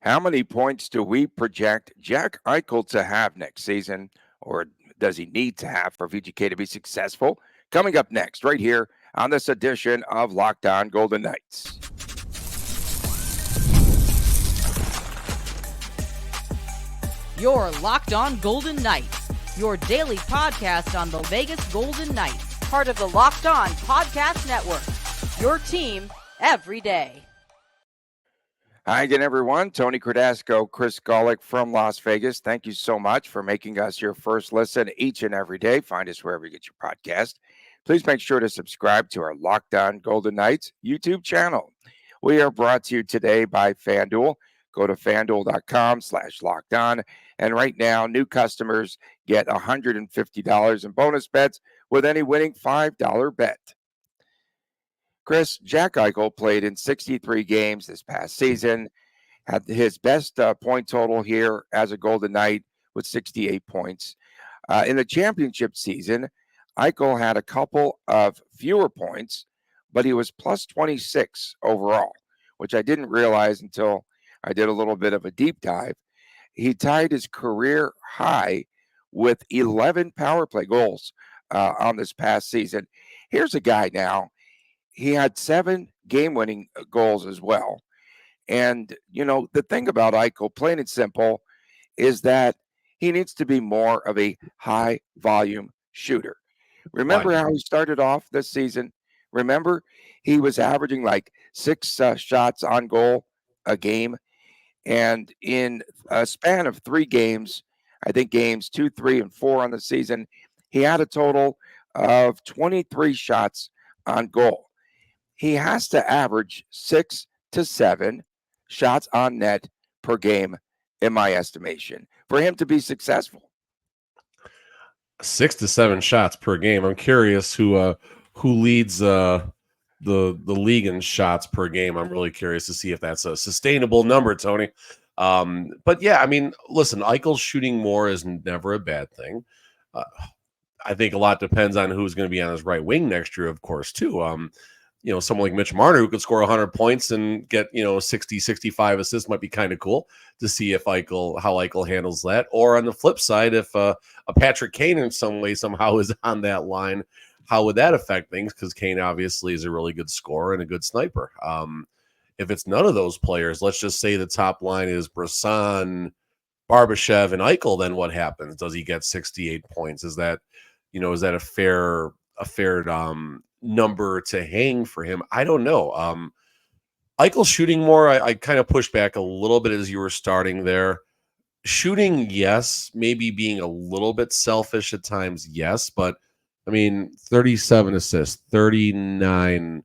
How many points do we project Jack Eichel to have next season, or does he need to have for VGK to be successful? Coming up next, right here on this edition of Locked On Golden Knights. You're Locked On Golden Knights, your daily podcast on the Vegas Golden Knights, part of the Locked On Podcast Network, your team every day. Hi again, everyone. Tony Cardasco, Chris Golick from Las Vegas. Thank you so much for making us your first listen each and every day. Find us wherever you get your podcast. Please make sure to subscribe to our Locked On Golden Knights YouTube channel. We are brought to you today by FanDuel. Go to FanDuel.com/lockedon. And right now, new customers get $150 in bonus bets with any winning $5 bet. Chris, Jack Eichel played in 63 games this past season, had his best point total here as a Golden Knight with 68 points. In the championship season, Eichel had a couple of fewer points, but he was plus 26 overall, which I didn't realize until I did a little bit of a deep dive. He tied his career high with 11 power play goals on this past season. Here's a guy now. He had 7 game-winning goals as well. And, you know, the thing about Eichel, plain and simple, is that he needs to be more of a high-volume shooter. Remember how he started off this season? Remember, he was averaging like 6 shots on goal a game. And in a span of 3 games, I think games 2, 3, and 4 on the season, he had a total of 23 shots on goal. He has to average 6 to 7 shots on net per game, in my estimation, for him to be successful. 6 to 7 shots per game. I'm curious who leads the league in shots per game. I'm really curious to see if that's a sustainable number, Tony. But yeah, I mean, listen, Eichel's shooting more is never a bad thing. I think a lot depends on who's going to be on his right wing next year, of course, too. You know, someone like Mitch Marner who could score 100 points and get, 60, 65 assists might be kind of cool to see how Eichel handles that. Or on the flip side, if a Patrick Kane in some way somehow is on that line, how would that affect things? Because Kane obviously is a really good scorer and a good sniper. If it's none of those players, let's just say the top line is Brisson, Barbashev, and Eichel, then what happens? Does he get 68 points? Is that a fair number to hang for him? I don't know. Eichel shooting more, I kind of pushed back a little bit as you were starting there. Shooting, yes. Maybe being a little bit selfish at times, yes. But, I mean, 37 assists, 39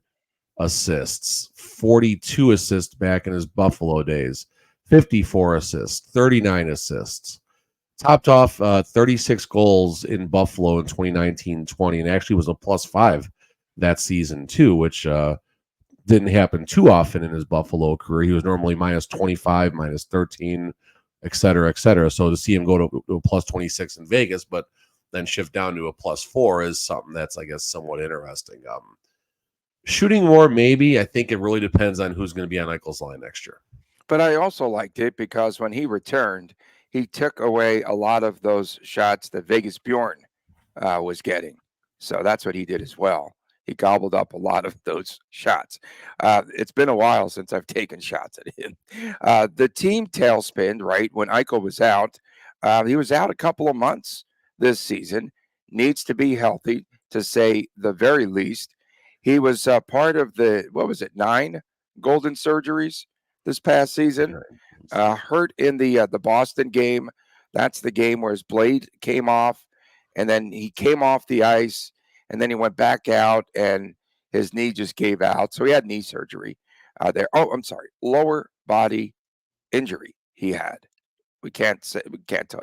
assists, 42 assists back in his Buffalo days, 54 assists, 39 assists. Topped off 36 goals in Buffalo in 2019-20, and actually was a +5 that season too, which didn't happen too often in his Buffalo career. He was normally -25, -13, et cetera, et cetera. So to see him go to a +26 in Vegas, but then shift down to a +4 is something that's, I guess, somewhat interesting. Shooting more, maybe. I think it really depends on who's going to be on Eichel's line next year. But I also liked it because when he returned, he took away a lot of those shots that Vegas Bjorn was getting. So that's what he did as well. He gobbled up a lot of those shots. It's been a while since I've taken shots at him. The team tailspin, right, when Eichel was out, he was out a couple of months this season, needs to be healthy, to say the very least. He was part of the, 9 golden surgeries this past season. Hurt in the Boston game. That's the game where his blade came off, and then he came off the ice, and then he went back out, and his knee just gave out. So he had knee surgery there. Oh, I'm sorry, lower body injury he had. We can't tell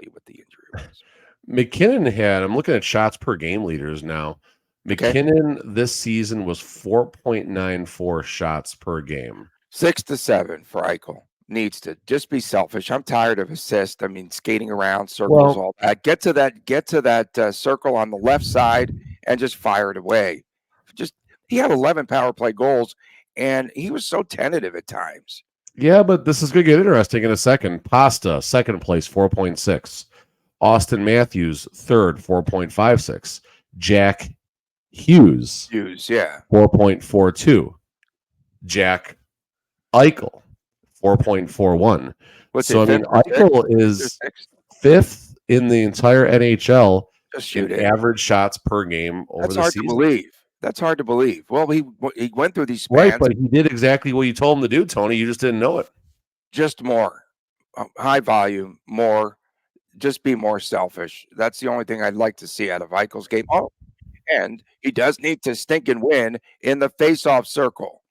you what the injury was. McKinnon had, I'm looking at shots per game leaders now. McKinnon this season was 4.94 shots per game. 6 to 7 for Eichel. Needs to just be selfish. I'm tired of assists. I mean, skating around, circles, all that. Get to that circle on the left side and just fire it away. He had 11 power play goals, and he was so tentative at times. Yeah, but this is going to get interesting in a second. Pasta, second place, 4.6. Austin Matthews, third, 4.56. Jack Hughes, Yeah. 4.42. Jack Eichel, 4.41. What's So, it, I mean, fifth or Eichel sixth? is fifth in the entire NHL Just in shoot it. average shots per game over That's the hard season. to believe. That's hard to believe. Well, he went through these Right, spans. but he did exactly what you told him to do, Tony. You just didn't know it. Just more. High volume, more. Just be more selfish. That's the only thing I'd like to see out of Eichel's game. Oh, and he does need to stink and win in the face-off circle.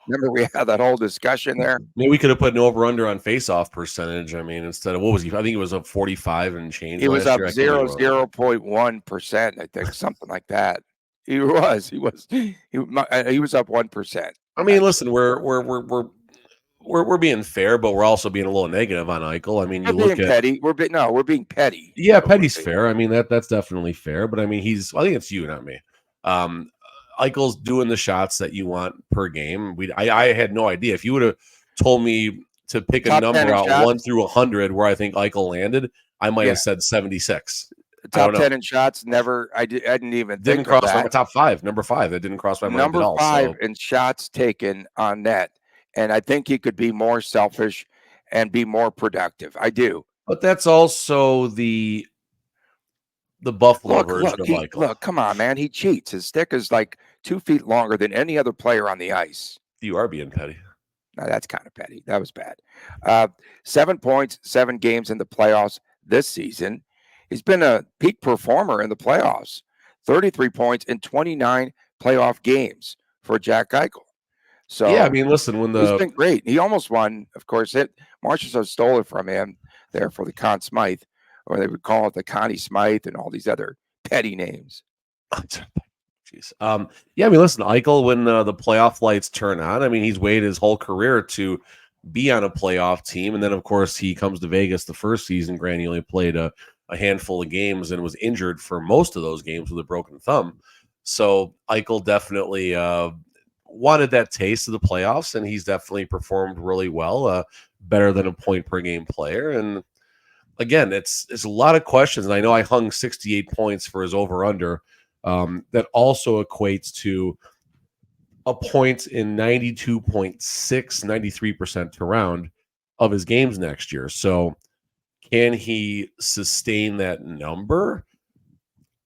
Remember we had that whole discussion there? Maybe we could have put an over-under on face-off percentage. I mean, instead of, what was he? I think it was up 45 and change He was last up year. I can't remember. 0.1%, I think, something like that. He was up 1%. I mean, listen, we're being fair, but we're also being a little negative on Eichel. I mean, you We're look being at petty. We're being petty. yeah, petty's fair. I mean, that's definitely fair. But I mean, I think it's you, not me. Eichel's doing the shots that you want per game. I had no idea. If you would have told me to pick Top a 10 number in out shots? 1 through 100 where I think Eichel landed, I might have said 76. Top 10 in shots, never. I didn't even Didn't think cross of that. my top 5, number 5. That didn't cross my mind Number at all. 5 So in shots taken on net, and I think he could be more selfish and be more productive. I do. but that's also the Buffalo version of Eichel. Look, come on, man. He cheats. His stick is like 2 feet longer than any other player on the ice. You are being petty. Now, that's kind of petty. That was bad. 7 points, 7 games in the playoffs this season. He's been a peak performer in the playoffs. 33 points in 29 playoff games for Jack Eichel. So yeah, I mean, listen, he's been great. He almost won, of course. Marchessault stole it from him there for the Conn Smythe, or they would call it the Connie Smythe and all these other petty names. Jeez. Yeah, I mean, listen, Eichel, when the playoff lights turn on, I mean, he's waited his whole career to be on a playoff team. And then, of course, he comes to Vegas the first season. Granted, he only played a handful of games and was injured for most of those games with a broken thumb. So Eichel definitely wanted that taste of the playoffs, and he's definitely performed really well, better than a point per game player. And again, it's a lot of questions. And I know I hung 68 points for his over-under. That also equates to a point in 92.6, 93% to round of his games next year. So can he sustain that number?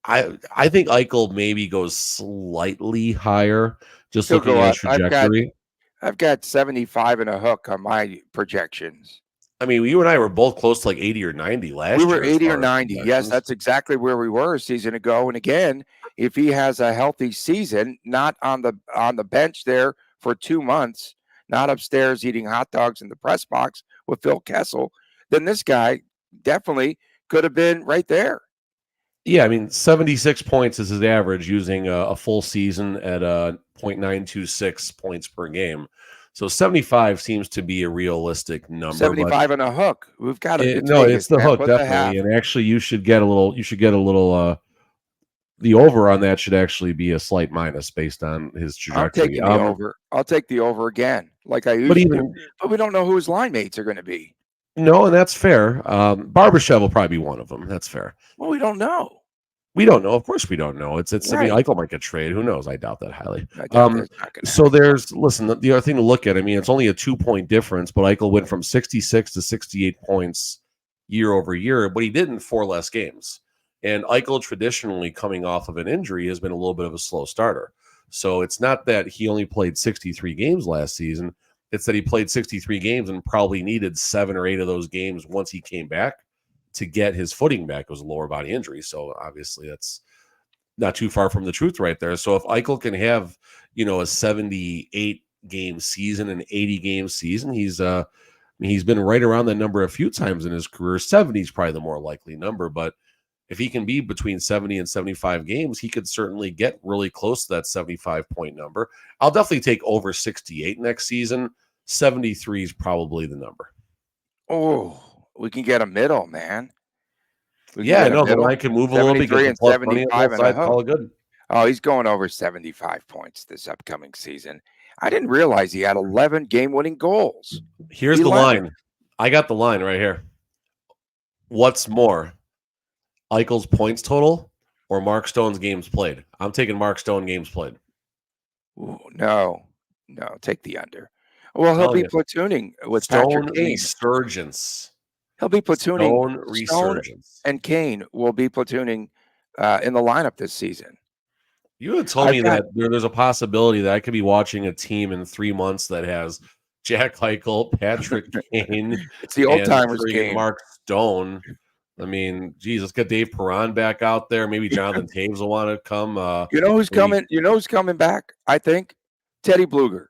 I think Eichel maybe goes slightly higher, just He'll looking go at up. his trajectory. I've got 75 and a hook on my projections. I mean, you and I were both close to like 80 or 90 last year. We were 80 or 90. Yes, that's exactly where we were a season ago. And again, if he has a healthy season, not on the bench there for 2 months, not upstairs eating hot dogs in the press box with Phil Kessel, then this guy definitely could have been right there. Yeah, I mean, 76 points is his average using a full season at 0.926 points per game. So 75 seems to be a realistic number. 75 and a hook. We've got it. No, it's the hook, definitely. And actually, you should get a little. The over on that should actually be a slight minus based on his trajectory. I'm taking the over. I'll take the over again, like I used to. But we don't know who his line mates are going to be. No, and that's fair. Barbashev will probably be one of them. That's fair. Well, we don't know. We don't know. Of course, we don't know. It's. Right. I mean, Eichel might get traded. Who knows? I doubt that highly. Listen. The other thing to look at. I mean, it's only a 2-point difference, but Eichel went from 66 to 68 points year over year, but he did in 4 less games. And Eichel, traditionally coming off of an injury, has been a little bit of a slow starter. So it's not that he only played 63 games last season. It's that he played 63 games and probably needed 7 or 8 of those games once he came back to get his footing back. It was a lower body injury. So obviously that's not too far from the truth right there. So if Eichel can have, a 78 game season, an 80 game season, he's been right around that number a few times in his career. 70 is probably the more likely number, but if he can be between 70 and 75 games, he could certainly get really close to that 75-point number. I'll definitely take over 68 next season. 73 is probably the number. Oh, we can get a middle, man. Yeah, no, the line can move a little bit. Get the plus 75 and a hook. Call it good. Oh, he's going over 75 points this upcoming season. I didn't realize he had 11 game-winning goals. Here's the 11. line. I got the line right here. What's more, Eichel's points total or Mark Stone's games played? I'm taking Mark Stone games played. Ooh, no, take the under. Well, he'll Telling be you. platooning with Stone Patrick Kane. resurgence. He'll be platooning. Stone resurgence. And Kane will be platooning in the lineup this season. You had told me that there's a possibility that I could be watching a team in 3 months that has Jack Eichel, Patrick Kane, It's the old timers game. Mark Stone. I mean, geez, let's get Dave Perron back out there. Maybe Jonathan Taves will want to come. You know who's coming? You know who's coming back? I think Teddy Bluger.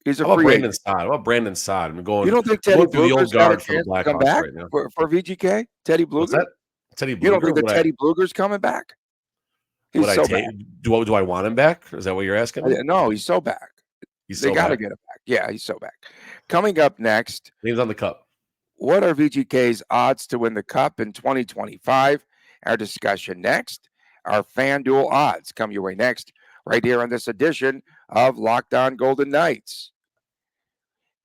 He's a free agent. How about Brandon Saad? I'm going. You don't think Teddy through the old Bluger's got a guard for the chance to come Blackhawks back right now? for VGK? Teddy Bluger? What's that? Teddy Bluger? You don't think that Teddy Bluger's coming back? He's so bad. Do I want him back? Is that what you're asking me? No, he's so back. They got to get him back. Yeah, he's so back. Coming up next, names on the cup. What are VGK's odds to win the cup in 2025? Our discussion next. Our FanDuel odds come your way next, right here on this edition of Locked On Golden Knights.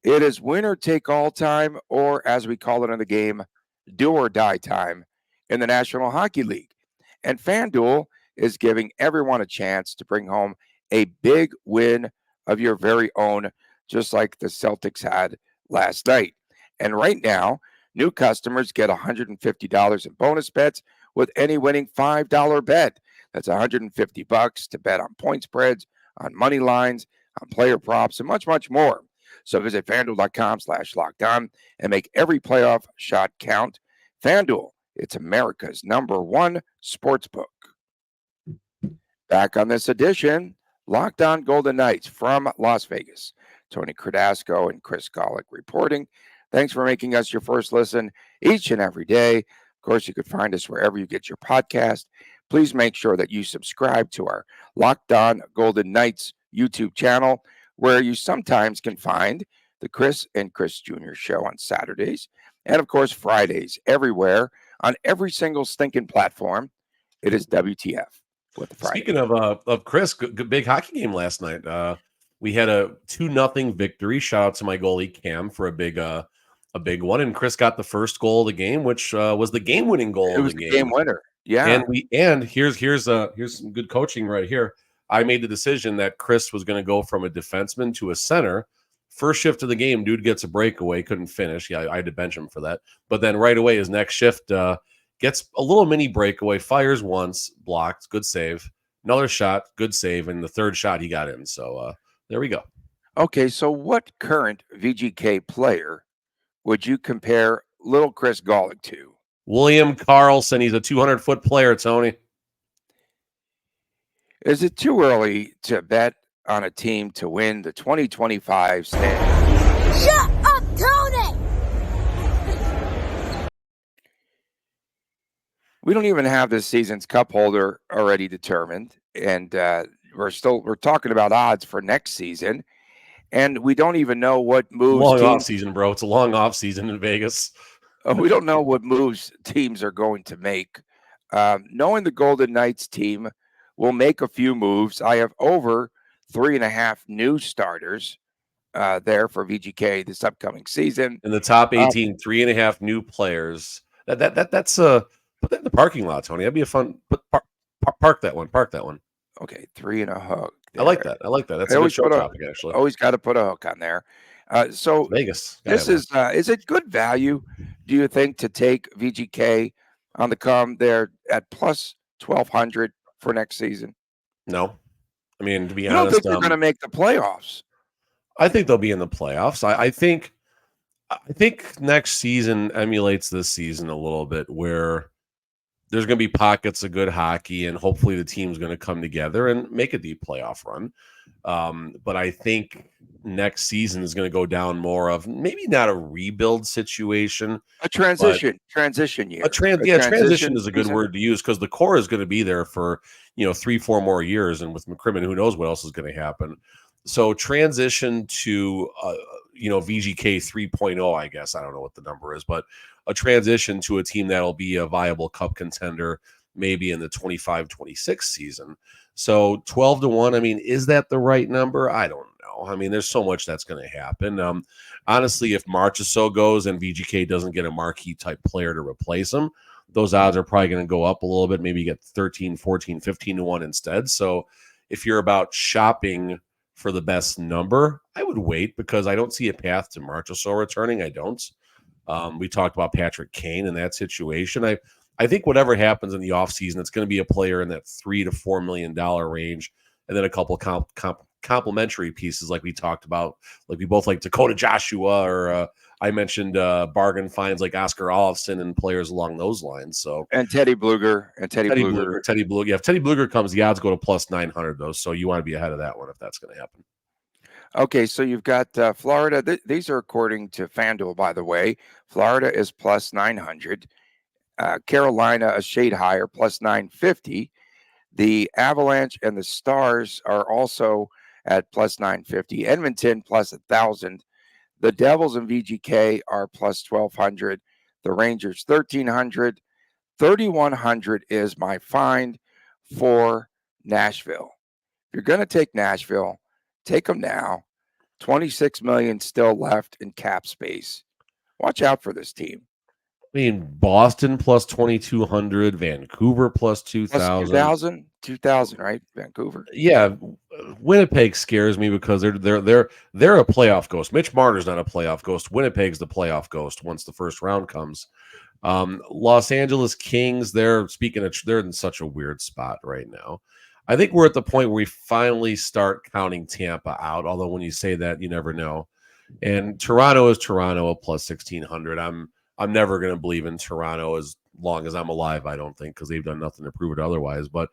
It is winner take all time, or as we call it in the game, do or die time in the National Hockey League. And FanDuel is giving everyone a chance to bring home a big win of your very own, just like the Celtics had last night. And right now, new customers get $150 in bonus bets with any winning $5 bet. That's $150 to bet on point spreads, on money lines, on player props, and much, much more. So visit FanDuel.com/lockedon and make every playoff shot count. FanDuel, it's America's #1 sportsbook. Back on this edition, Locked On Golden Knights from Las Vegas. Tony Cardasco and Chris Golick reporting. Thanks for making us your first listen each and every day. Of course, you can find us wherever you get your podcast. Please make sure that you subscribe to our Locked On Golden Knights YouTube channel, where you sometimes can find the Chris and Chris Jr. show on Saturdays, and of course, Fridays, everywhere on every single stinking platform. It is WTF with Friday. Speaking of Chris, good big hockey game last night. We had a 2-0 victory. Shout out to my goalie Cam for a big one, and Chris got the first goal of the game, which was the game-winning goal. It was the game winner. Yeah, and here's some good coaching right here. I made the decision that Chris was going to go from a defenseman to a center. First shift of the game, dude gets a breakaway, couldn't finish. Yeah, I had to bench him for that. But then right away, his next shift gets a little mini breakaway, fires once, blocked, good save. Another shot, good save, and the third shot he got in. So there we go. Okay, so what current VGK player would you compare little Chris Golick to? William Karlsson. He's a 200-foot player, Tony. Is it too early to bet on a team to win the 2025 Stanley? Shut up, Tony! We don't even have this season's cup holder already determined, and we're talking about odds for next season, and we don't even know what moves. Long off season, bro. It's a long off season in Vegas. We don't know what moves teams are going to make. Knowing the Golden Knights team will make a few moves. I have over 3.5 new starters there for VGK this upcoming season. In the top 18, 3.5 new players. That's put that in the parking lot, Tony. That'd be a fun. Park that one. Park that one. Okay, 3 and a hook. There. I like that. That's a good show topic, actually. Always got to put a hook on there. So Vegas. This is it good value, do you think, to take VGK on the come there at plus 1,200 for next season? No. I mean, to be honest, I don't think they're going to make the playoffs. I think they'll be in the playoffs. I think next season emulates this season a little bit, where there's going to be pockets of good hockey, and hopefully the team's going to come together and make a deep playoff run. But I think next season is going to go down more of maybe not a rebuild situation, a transition year. Transition is a good word to use, because the core is going to be there for 3-4 more years, and with McCrimmon, who knows what else is going to happen. So transition to VGK 3.0, I guess. I don't know what the number is, but a transition to a team that'll be a viable cup contender maybe in the 25-26 season. So 12-1, I mean, is that the right number? I don't know. now. I mean, there's so much that's going to happen. Honestly, if Marchessault goes and VGK doesn't get a marquee type player to replace him, those odds are probably going to go up a little bit. Maybe you get 13, 14, 15 to 1 instead. So if you're about shopping for the best number, I would wait because I don't see a path to Marchessault returning. I don't. We talked about Patrick Kane in that situation. I think whatever happens in the offseason, it's going to be a player in that $3 to $4 million range, and then a couple complementary pieces like we talked about, like we both like Dakota Joshua, or I mentioned bargain finds like Oscar Olofsson and players along those lines. So and Teddy Bluger Teddy Bluger. Yeah, if Teddy Bluger comes, the odds go to plus 900 though. So you want to be ahead of that one if that's going to happen. Okay, so you've got Florida. These are according to FanDuel, by the way. Florida is plus 900. Carolina a shade higher, plus 950. The Avalanche and the Stars are also at plus 950. Edmonton plus 1,000. The Devils and VGK are plus 1,200. The Rangers 1,300. 3,100 is my find for Nashville. If you're going to take Nashville, take them now. 26 million still left in cap space. Watch out for this team. I mean, Boston plus 2,200, Vancouver plus 2,000. 2,000, right? Vancouver. Yeah, Winnipeg scares me because they're a playoff ghost. Mitch Marner's not a playoff ghost. Winnipeg's the playoff ghost once the first round comes. Los Angeles Kings, they're in such a weird spot right now. I think we're at the point where we finally start counting Tampa out, although when you say that, you never know. And Toronto is Toronto at plus 1,600. I'm never going to believe in Toronto as long as I'm alive, I don't think, because they've done nothing to prove it otherwise. But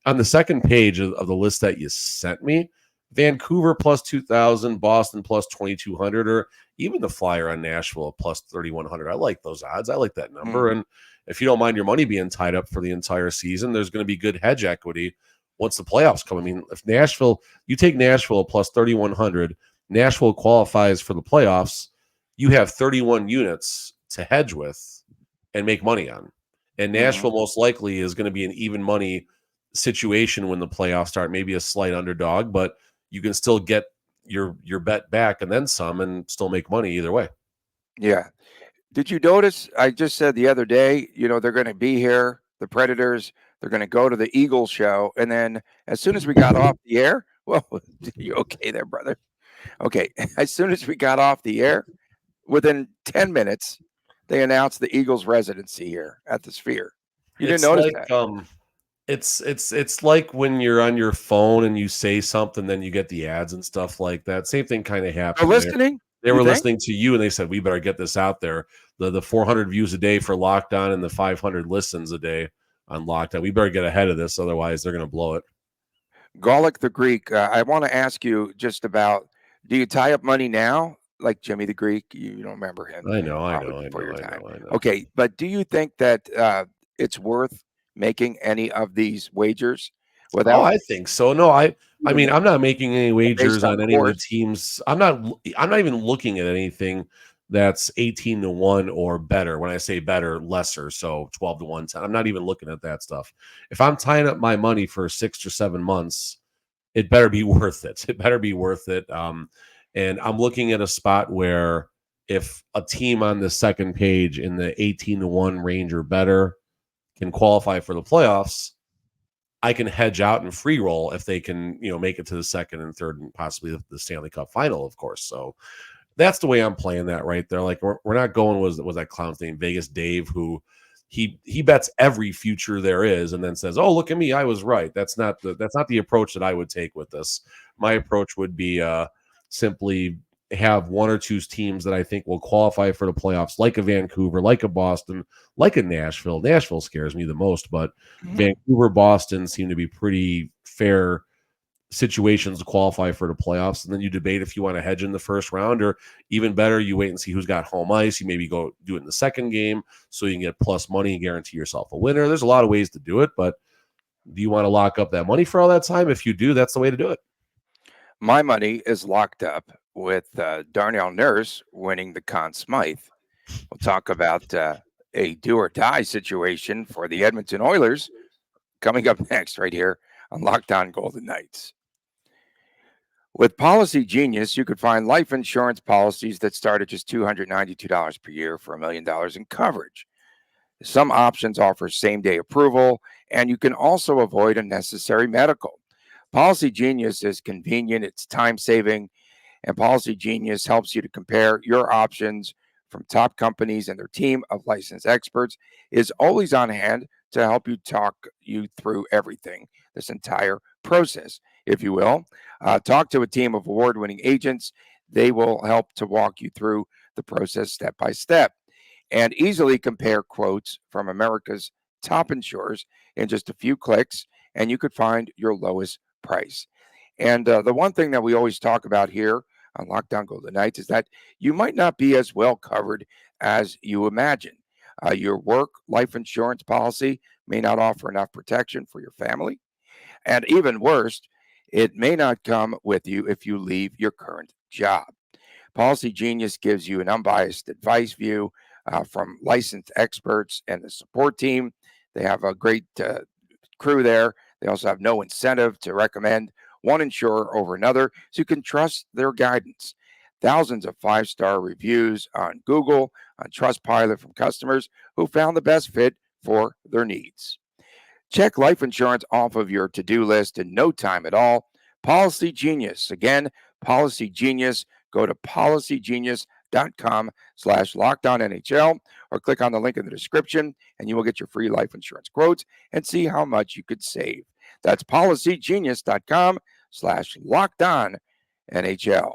on the second page of the list that you sent me, Vancouver plus 2,000, Boston plus 2,200, or even the flyer on Nashville plus 3,100. I like those odds. I like that number. And if you don't mind your money being tied up for the entire season, there's going to be good hedge equity once the playoffs come. I mean, if you take Nashville plus 3,100, Nashville qualifies for the playoffs, you have 31 units to hedge with and make money on. And Nashville most likely is going to be an even money situation when the playoffs start, maybe a slight underdog, but you can still get your bet back and then some and still make money either way. Yeah. Did you notice? I just said the other day, they're going to be here, the Predators, they're going to go to the Eagles show. And then as soon as we got off the air, well, you okay there, brother? Okay. As soon as we got off the air, within 10 minutes, they announced the Eagles residency here at the Sphere. You didn't notice that? It's like when you're on your phone and you say something, then you get the ads and stuff like that. Same thing kind of happened. They're listening? They were listening to you, and they said, we better get this out there. The 400 views a day for Locked On and the 500 listens a day on Locked On. We better get ahead of this, otherwise they're going to blow it. Golic the Greek, I want to ask you just about, do you tie up money now? Like Jimmy the Greek, you don't remember him. I know. Okay, but do you think that it's worth making any of these wagers? I think so. No, I mean, I'm not making any wagers on any of the teams. I'm not even looking at anything that's 18 to 1 or better. When I say better, lesser, so 12 to 1. I'm not even looking at that stuff. If I'm tying up my money for 6 or 7 months, it better be worth it. It better be worth it. And I'm looking at a spot where if a team on the second page in the 18 to 1 range or better can qualify for the playoffs, I can hedge out and free roll if they can, make it to the second and third and possibly the Stanley Cup final, of course. So that's the way I'm playing that right there. Like we're not going was that clown's name, Vegas Dave, who he bets every future there is and then says, "Oh, look at me, I was right." That's not the approach that I would take with this. My approach would be simply have one or two teams that I think will qualify for the playoffs, like a Vancouver, like a Boston, like a Nashville. Nashville scares me the most, but Vancouver, Boston seem to be pretty fair situations to qualify for the playoffs. And then you debate if you want to hedge in the first round, or even better, you wait and see who's got home ice. You maybe go do it in the second game so you can get plus money and guarantee yourself a winner. There's a lot of ways to do it, but do you want to lock up that money for all that time? If you do, that's the way to do it. My money is locked up with Darnell Nurse winning the Conn Smythe. We'll talk about a do or die situation for the Edmonton Oilers coming up next right here on Locked On Golden Knights. With Policy Genius, you could find life insurance policies that start at just $292 per year for $1 million in coverage. Some options offer same-day approval, and you can also avoid unnecessary medical. Policy Genius is convenient, it's time-saving, and Policy Genius helps you to compare your options from top companies, and their team of licensed experts is always on hand to help you talk you through everything, this entire process, if you will. Talk to a team of award-winning agents. They will help to walk you through the process step by step and easily compare quotes from America's top insurers in just a few clicks, and you could find your lowest price. And the one thing that we always talk about here on Lockdown Golden Knights is that you might not be as well covered as you imagine. Your work life insurance policy may not offer enough protection for your family. And even worse, it may not come with you if you leave your current job. Policy Genius gives you an unbiased advice view from licensed experts and the support team. They have a great crew there. They also have no incentive to recommend one insurer over another, so you can trust their guidance. Thousands of 5-star reviews on Google, on Trustpilot from customers who found the best fit for their needs. Check life insurance off of your to-do list in no time at all. Policy Genius. Again, Policy Genius. Go to policygenius.com/LockedOnNHL or click on the link in the description, and you will get your free life insurance quotes and see how much you could save. That's policygenius.com/LockedOnNHL.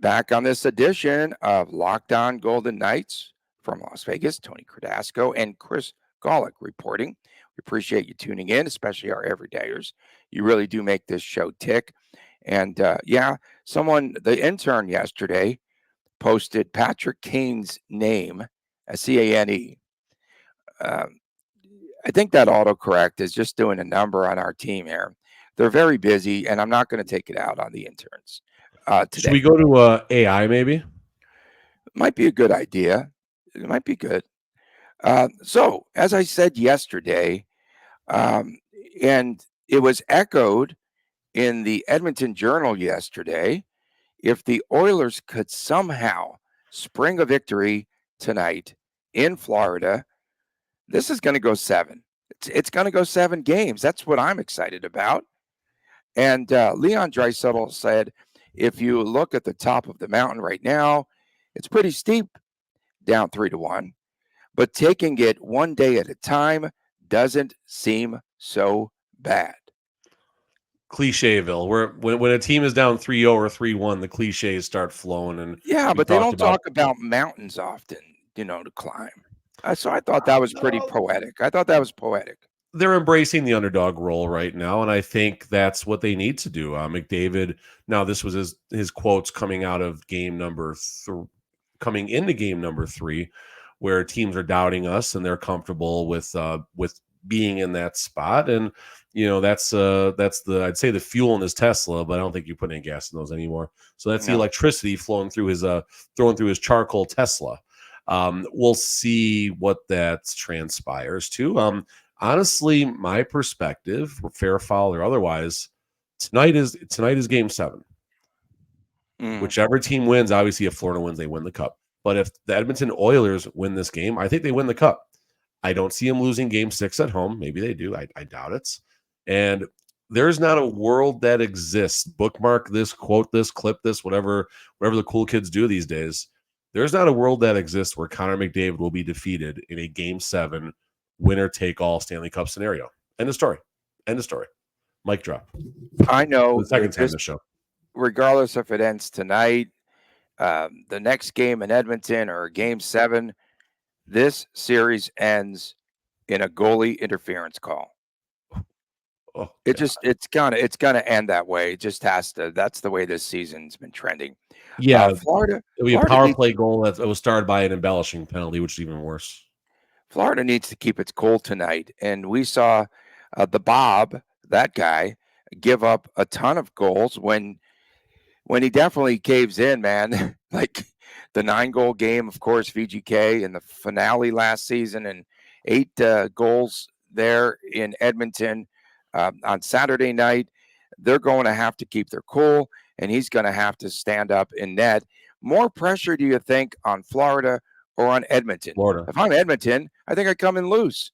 Back on this edition of Locked On Golden Knights from Las Vegas, Tony Cardasco and Chris Golick reporting. We appreciate you tuning in, especially our everydayers. You really do make this show tick. And the intern yesterday posted Patrick Kane's name, Cane. I think that autocorrect is just doing a number on our team here. They're very busy, and I'm not going to take it out on the interns today. Should we go to AI maybe? Might be a good idea. It might be good. So, as I said yesterday, and it was echoed in the Edmonton Journal yesterday, if the Oilers could somehow spring a victory tonight in Florida, this is going to go 7. It's going to go 7 games. That's what I'm excited about. And Leon Draisaitl said, if you look at the top of the mountain right now, it's pretty steep, down 3-1. But taking it one day at a time doesn't seem so bad. Clicheville, where when a team is down 3-0 or 3-1, the cliches start flowing. And but they don't talk about mountains often, to climb. So I thought that was pretty poetic. They're embracing the underdog role right now, and I think that's what they need to do. McDavid. Now, this was his quotes coming out of coming into game number 3, where teams are doubting us and they're comfortable with being in that spot. And that's I'd say the fuel in his Tesla, but I don't think you put any gas in those anymore. So that's the electricity flowing through his charcoal Tesla. We'll see what that transpires to. Honestly, my perspective, fair, foul, or otherwise, tonight is game 7. Whichever team wins, obviously, if Florida wins, they win the cup. But if the Edmonton Oilers win this game, I think they win the cup. I don't see them losing game 6 at home. Maybe they do. I doubt it. And there's not a world that exists. Bookmark this, quote this, clip this, whatever the cool kids do these days. There's not a world that exists where Connor McDavid will be defeated in a game 7 winner-take-all Stanley Cup scenario. End of story. Mic drop. I know. The second time in the show. Regardless if it ends tonight, the next game in Edmonton or game 7, this series ends in a goalie interference call. It's gonna end that way. It just has to. That's the way this season's been trending. Yeah, Florida. It'll be a power play goal that was started by an embellishing penalty, which is even worse. Florida needs to keep its cool tonight, and we saw the Bob, that guy, give up a ton of goals when he definitely caves in, man. Like the 9-goal game, of course, VGK in the finale last season, and 8 goals there in Edmonton on Saturday night. they're going to have to keep their cool, and he's going to have to stand up in net. More pressure, do you think, on Florida or on Edmonton? Florida. If I'm Edmonton, I think I come in loose.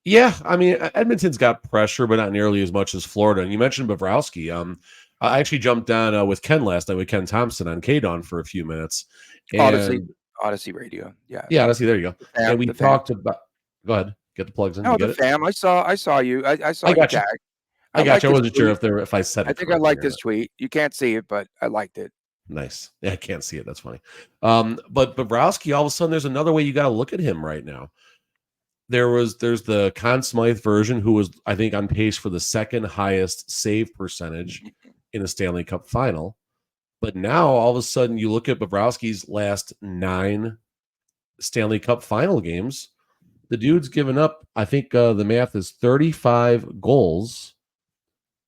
Yeah, I mean, Edmonton's got pressure, but not nearly as much as Florida. And you mentioned Bobrovsky. I actually jumped on with Ken last night with Ken Thompson on KDON for a few minutes. And Odyssey Radio. Yeah. Yeah, honestly, there you go. And we talked about. Go ahead, get the plugs in. No, you get the it? fam. I saw you. I saw I you got you. tag. I got you. I wasn't sure if I said it. I think I like this tweet. You can't see it, but I liked it. Nice. Yeah, I can't see it. That's funny. But Bobrovsky, all of a sudden, there's another way you got to look at him right now. There's the Conn Smythe version, who was, I think, on pace for the second highest save percentage in a Stanley Cup final. But now, all of a sudden, you look at Bobrovsky's last 9 Stanley Cup final games. The dude's given up, I think the math is 35 goals,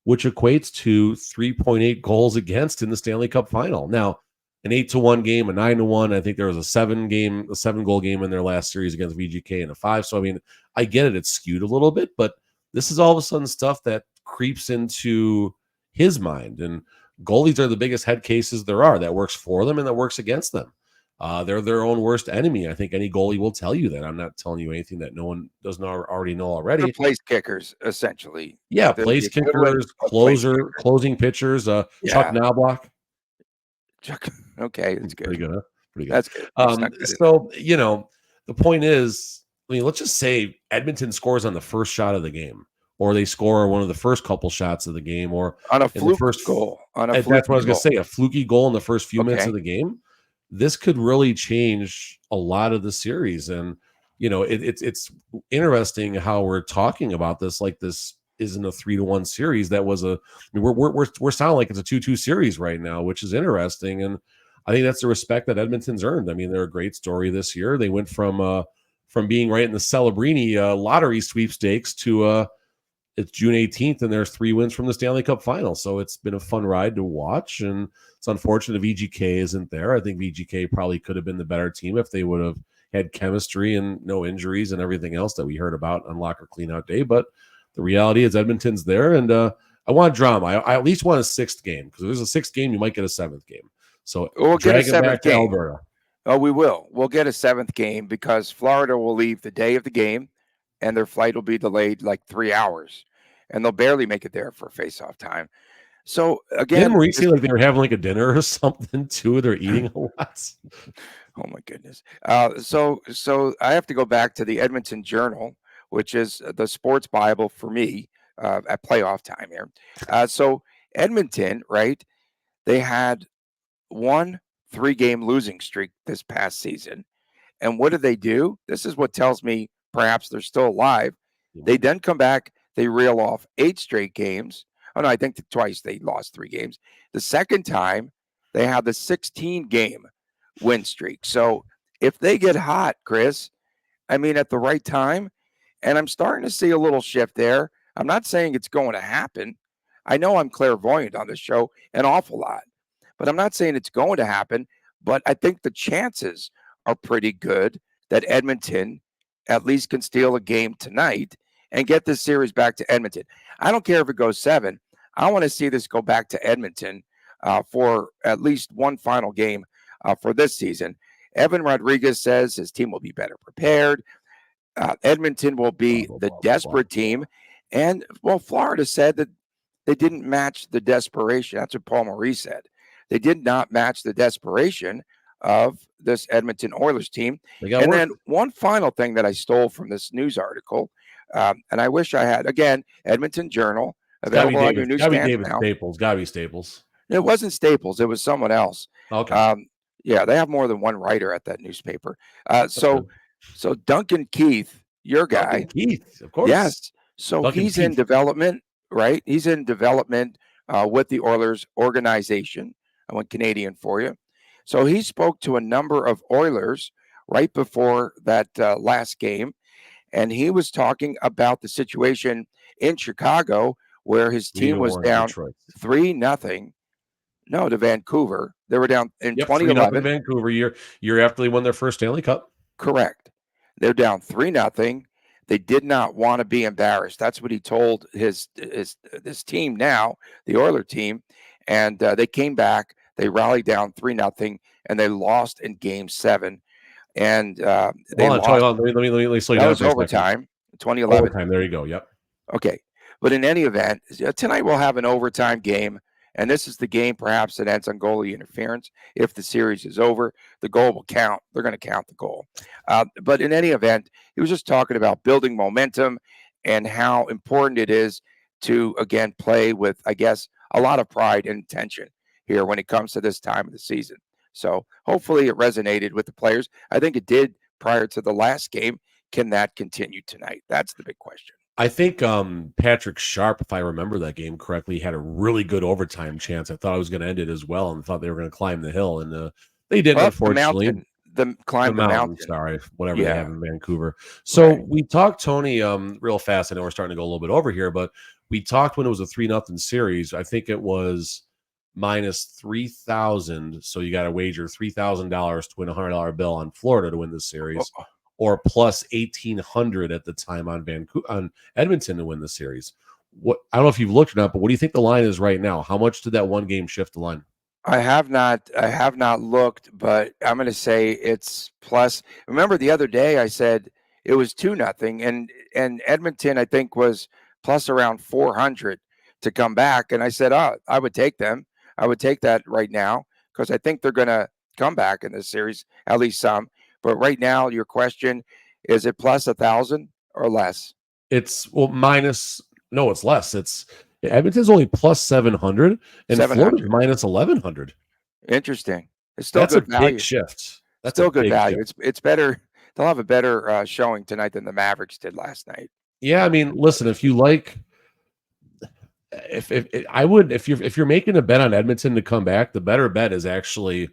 which equates to 3.8 goals against in the Stanley Cup final. Now, an 8-1 game, a 9-1. I think there was a 7-goal game in their last series against VGK and a 5. So, I mean, I get it. It's skewed a little bit, but this is all of a sudden stuff that creeps into his mind. And goalies are the biggest head cases there are. That works for them and that works against them. They're their own worst enemy. I think any goalie will tell you that. I'm not telling you anything that no one doesn't already know already. They're place kickers, essentially. Yeah, place kickers, closing pitchers, Chuck Knobloch. Okay, that's good. Pretty good, huh? Pretty good. That's good. So, the point is, I mean, let's just say Edmonton scores on the first shot of the game, or they score one of the first couple shots of the game, or on a fluke goal. That's what I was going to say, a fluky goal in the first few minutes of the game. This could really change a lot of the series. And, it's interesting how we're talking about this like this isn't a 3-1 series. That was we're sounding like it's a 2-2 series right now, which is interesting. And I think that's the respect that Edmonton's earned. I mean, they're a great story this year. They went from being right in the Celebrini lottery sweepstakes to it's June 18th, and there's 3 wins from the Stanley Cup final. So it's been a fun ride to watch, and it's unfortunate VGK isn't there. I think VGK probably could have been the better team if they would have had chemistry and no injuries and everything else that we heard about on Locker Cleanout Day. But the reality is Edmonton's there, and I want drama. I at least want a 6th game, because if there's a 6th game, you might get a 7th game. So we'll get a 7th game. Alberta. Oh, we will. We'll get a 7th game because Florida will leave the day of the game, and their flight will be delayed like 3 hours, and they'll barely make it there for face-off time. So again, didn't Maurice like they were having like a dinner or something too? They're eating a lot. Oh my goodness. So I have to go back to the Edmonton Journal, which is the sports Bible for me at playoff time here. So Edmonton, right? They had 1 3-game losing streak this past season. And what did they do? This is what tells me perhaps they're still alive. They then come back, they reel off 8 straight games. Oh, no, I think twice they lost 3 games. The second time, they had the 16-game win streak. So if they get hot, Chris, I mean, at the right time, and I'm starting to see a little shift there. I'm not saying it's going to happen. I know I'm clairvoyant on this show an awful lot, but I'm not saying it's going to happen. But I think the chances are pretty good that Edmonton at least can steal a game tonight and get this series back to Edmonton. I don't care if it goes 7. I want to see this go back to Edmonton for at least one final game for this season. Evan Rodriguez says his team will be better prepared. Edmonton will be the desperate team. And, well, Florida said that they didn't match the desperation. That's what Paul Maurice said. They did not match the desperation of this Edmonton Oilers team. And then one final thing that I stole from this news article, and I wish I had, again, Edmonton Journal, available on your newsstand now. Gotta be Staples. It wasn't Staples. It was someone else. Okay. Yeah, they have more than one writer at that newspaper. So Duncan Keith, your guy. Duncan Keith, of course. Yes. So Duncan he's Keith. in development, right? He's in development with the Oilers organization. I went Canadian for you. So he spoke to a number of Oilers right before that last game, and he was talking about the situation in Chicago where his team was down 3-0. No, to Vancouver. They were down in 2011. Vancouver year after they won their first Stanley Cup. Correct. They're down 3-0. They did not want to be embarrassed. That's what he told his team now, the Oilers team, and they came back. They rallied down 3-0, and they lost in Game 7. And they Hold on, lost. let me slow you That down was for a second. overtime, 2011. Overtime. There you go. Yep. Okay. But in any event, tonight we'll have an overtime game. And this is the game perhaps that ends on goalie interference. If the series is over, the goal will count. They're going to count the goal. But in any event, he was just talking about building momentum and how important it is to, again, play with, I guess, a lot of pride and intention here when it comes to this time of the season. So hopefully it resonated with the players. I think it did prior to the last game. Can that continue tonight? That's the big question. I think Patrick Sharp, if I remember that game correctly, had a really good overtime chance. I thought I was going to end it as well, and thought they were going to climb the hill, and they didn't. Well, unfortunately, the mountain. Sorry, whatever they have in Vancouver. So we talked, Tony, real fast. I know we're starting to go a little bit over here, but we talked when it was a 3-0 series. I think it was minus 3,000. So you got to wager $3,000 to win a $100 bill on Florida to win this series. Or plus 1,800 at the time on Edmonton to win the series. What, I don't know if you've looked or not, but what do you think the line is right now? How much did that one game shift the line? I have not looked, but I'm going to say it's plus. Remember the other day I said it was 2-0, and Edmonton I think was plus around 400 to come back, and I said, oh, I would take them. I would take that right now because I think they're going to come back in this series, at least some. But right now, your question, is it plus 1,000 or less? It's minus. No, it's less. It's Edmonton's only plus 700, and Florida's minus 1,100. Interesting. It's still good value. Big shift. That's still good value. It's better. They'll have a better showing tonight than the Mavericks did last night. Yeah, I mean, listen, if you like, if you're making a bet on Edmonton to come back, the better bet is actually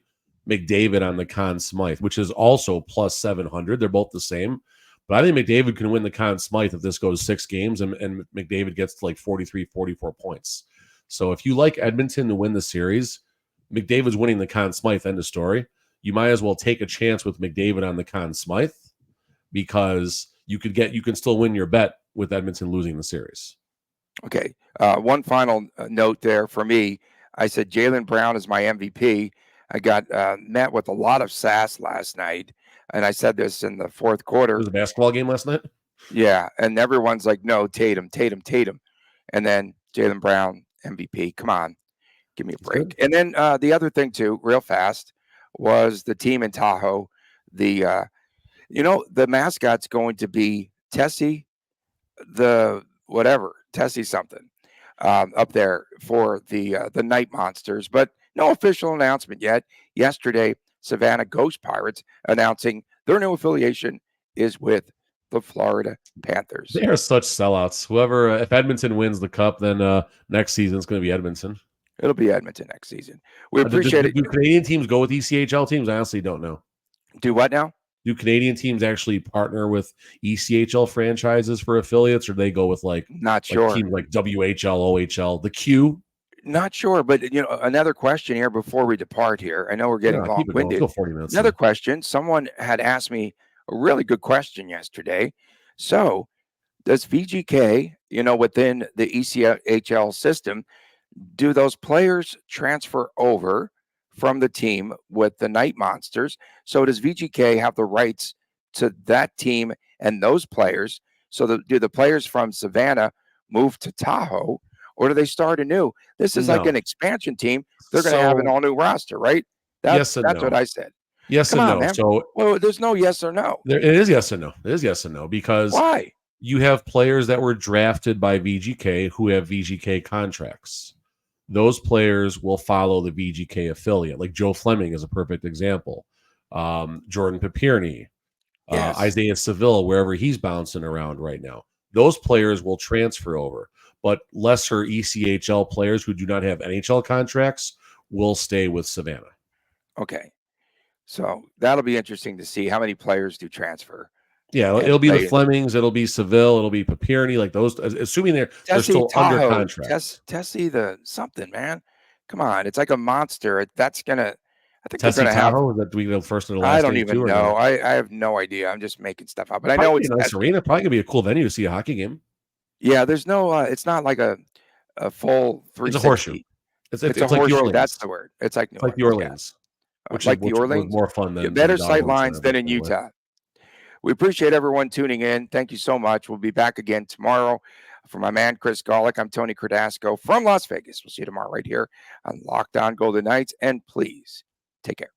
McDavid on the Conn Smythe, which is also plus 700. They're both the same. But I think McDavid can win the Conn Smythe if this goes 6 games and McDavid gets to like 43, 44 points. So if you like Edmonton to win the series, McDavid's winning the Conn Smythe, end of story. You might as well take a chance with McDavid on the Conn Smythe because you can still win your bet with Edmonton losing the series. Okay. One final note there for me. I said Jaylen Brown is my MVP. I got met with a lot of sass last night, and I said this in the fourth quarter. It was a basketball game last night? Yeah, and everyone's like, no, Tatum. And then Jaylen Brown, MVP. Come on, give me a break. And then the other thing, too, real fast, was the team in Tahoe. The mascot's going to be Tessie, Tessie something up there for the Night Monsters. But no official announcement yet. Yesterday, Savannah Ghost Pirates announcing their new affiliation is with the Florida Panthers. They are such sellouts. If Edmonton wins the cup, then next season it's going to be Edmonton. It'll be Edmonton next season. We appreciate it. Do Canadian teams go with ECHL teams? I honestly don't know. Do what now? Do Canadian teams actually partner with ECHL franchises for affiliates, or they go with not sure teams like WHL, OHL, the Q? Not sure, but another question here before we depart here. I know we're getting long-winded. Go 40 minutes. Another question. Someone had asked me a really good question yesterday. So, does VGK, within the ECHL system, do those players transfer over from the team with the Night Monsters? So, does VGK have the rights to that team and those players? So, do the players from Savannah move to Tahoe? Or do they start anew? This is like an expansion team. They're going to have an all-new roster, right? That's what I said. Yes and no. Man. So, there's no yes or no. It is yes and no. It is yes and no because why? You have players that were drafted by VGK who have VGK contracts. Those players will follow the VGK affiliate. Like Joe Fleming is a perfect example. Jordan Papirny, yes. Isaiah Seville, wherever he's bouncing around right now. Those players will transfer over. But lesser ECHL players who do not have NHL contracts will stay with Savannah. Okay. So that'll be interesting to see how many players do transfer. Yeah, it'll be the Flemings, it'll be Seville, it'll be Papirny, like those, assuming they're still under contract. Tessie the something, man. Come on. It's like a monster. That's going to, I think they're Tessie going to have. Tahoe, is that we the first in the I last don't day even too, or know. no? I have no idea. I'm just making stuff up. But I Probably know be it's a nice arena. Probably gonna be a cool venue to see a hockey game. Yeah, there's no. It's not like a full It's a horseshoe. 360. It's It's a like the horseshoe. Orleans. That's the word. It's like New It's like the Orleans. Yeah. Orleans, which Like the was Orleans. more fun Yeah, than better the sight Ottawa lines Center, than but in anyway. Utah. We appreciate everyone tuning in. Thank you so much. We'll be back again tomorrow. For my man Chris Golick, I'm Tony Cardasco from Las Vegas. We'll see you tomorrow right here on Locked On Golden Knights. And please take care.